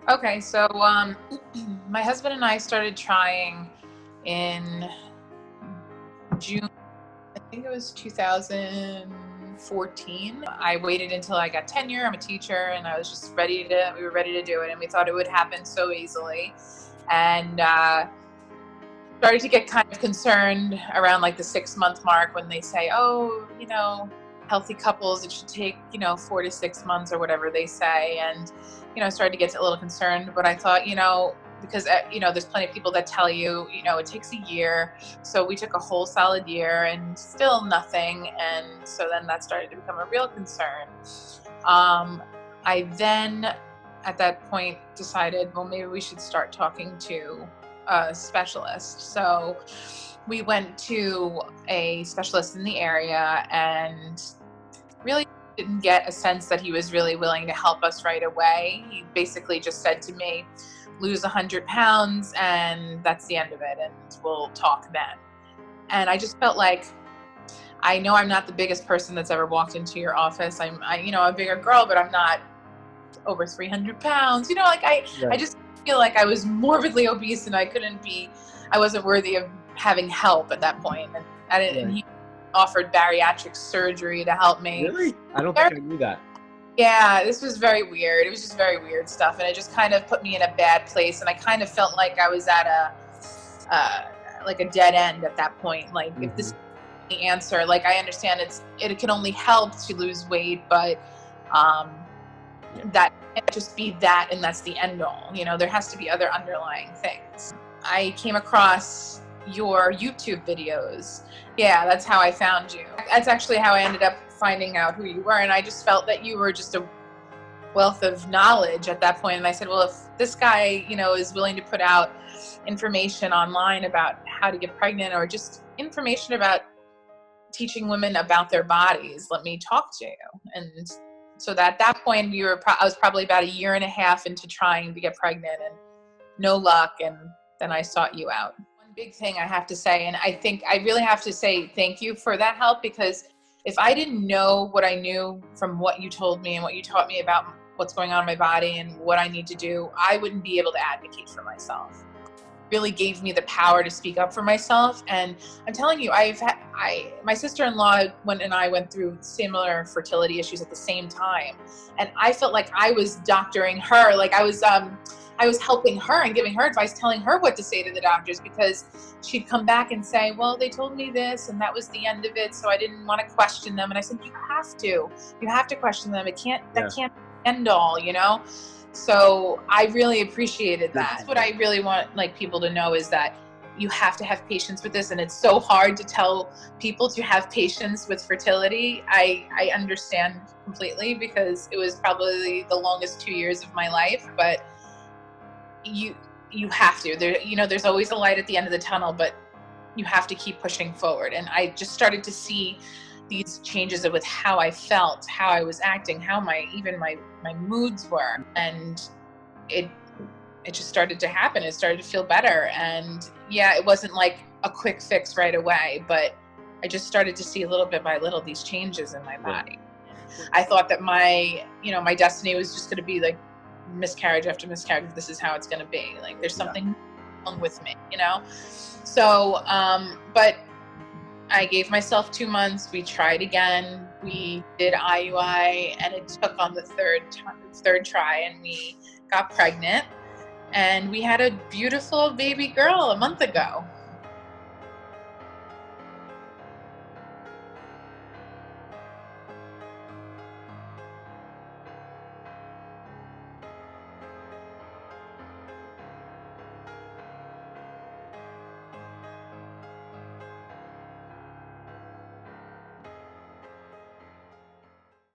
Okay, so my husband and I started trying in June. I think it was 2014. I waited until I got tenure. I'm a teacher, and I was just we were ready to do it, and we thought it would happen so easily. And started to get kind of concerned around like the 6 month mark when they say, oh, healthy couples, it should take, 4 to 6 months or whatever they say. And, I started to get a little concerned, but I thought, because, there's plenty of people that tell you, it takes a year. So we took a whole solid year and still nothing. And so then that started to become a real concern. I then at that point decided, well, maybe we should start talking to a specialist. So we went to a specialist in the area and really didn't get a sense that he was really willing to help us right away. He basically just said to me, lose 100 pounds and that's the end of it, and we'll talk then. And I just felt like, I know I'm not the biggest person that's ever walked into your office. I'm a bigger girl, but I'm not over 300 pounds. I Right. just feel like I was morbidly obese and I wasn't worthy of having help at that point. And and Right. he offered bariatric surgery to help me. Really? I don't think I knew that. Yeah, this was very weird. It was just very weird stuff. And it just kind of put me in a bad place. And I kind of felt like I was at like a dead end at that point. Like, if this is the answer, like, I understand it can only help to lose weight, but that can't just be that, and that's the end all. There has to be other underlying things. I came across your YouTube videos. Yeah, that's how I found you. That's actually how I ended up finding out who you were, and I just felt that you were just a wealth of knowledge at that point. And I said, well, if this guy, is willing to put out information online about how to get pregnant, or just information about teaching women about their bodies, let me talk to you. And so at that point, I was probably about a year and a half into trying to get pregnant, and no luck. And then I sought you out. One big thing I have to say, and I think I really have to say thank you for that help, because if I didn't know what I knew from what you told me and what you taught me about what's going on in my body and what I need to do, I wouldn't be able to advocate for myself. Really gave me the power to speak up for myself. And I'm telling you, my sister-in-law and I went through similar fertility issues at the same time, and I felt like I was doctoring her. Like, I was helping her and giving her advice, telling her what to say to the doctors, because she'd come back and say, well, they told me this and that was the end of it, so I didn't want to question them. And I said, you have to question them. That can't end all. So I really appreciated that. What I really want, like, people to know is that you have to have patience with this, and it's so hard to tell people to have patience with fertility. I understand completely, because it was probably the longest 2 years of my life, but you have to. There's always a light at the end of the tunnel, but you have to keep pushing forward. And I just started to see these changes with how I felt, how I was acting, how my moods were, and it just started to happen. It started to feel better, and yeah, it wasn't like a quick fix right away, but I just started to see little bit by little these changes in my body. I thought that my destiny was just going to be like miscarriage after miscarriage. This is how it's going to be. Like, there's something wrong with me, So, but I gave myself 2 months. We tried again. We did IUI, and it took on the third try, and we got pregnant, and we had a beautiful baby girl a month ago.